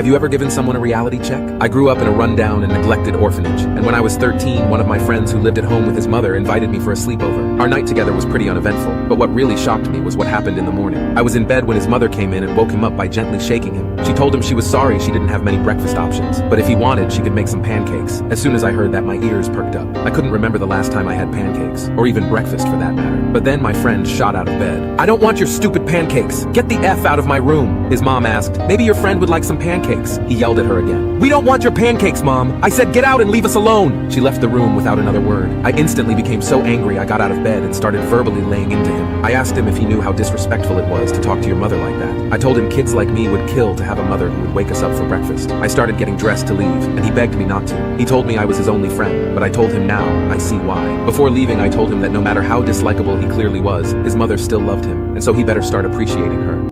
Have you ever given someone a reality check? I grew up in a rundown and neglected orphanage, and when I was 13, one of my friends who lived at home with his mother invited me for a sleepover. Our night together was pretty uneventful, but what really shocked me was what happened in the morning. I was in bed when his mother came in and woke him up by gently shaking him. She told him she was sorry she didn't have many breakfast options, but if he wanted, she could make some pancakes. As soon as I heard that, my ears perked up. I couldn't remember the last time I had pancakes, or even breakfast for that matter. But then my friend shot out of bed. "I don't want your stupid pancakes. Get the F out of my room." His mom asked, "Maybe your friend would like some pancakes." He yelled at her again. "We don't want your pancakes, Mom. I said get out and leave us alone." She left the room without another word. I instantly became so angry I got out of bed and started verbally laying into him. I asked him if he knew how disrespectful it was to talk to your mother like that. I told him kids like me would kill to have a mother who would wake us up for breakfast. I started getting dressed to leave, and he begged me not to. He told me I was his only friend, but I told him now I see why. Before leaving, I told him that no matter how dislikable he clearly was, his mother still loved him, and so he better start appreciating her.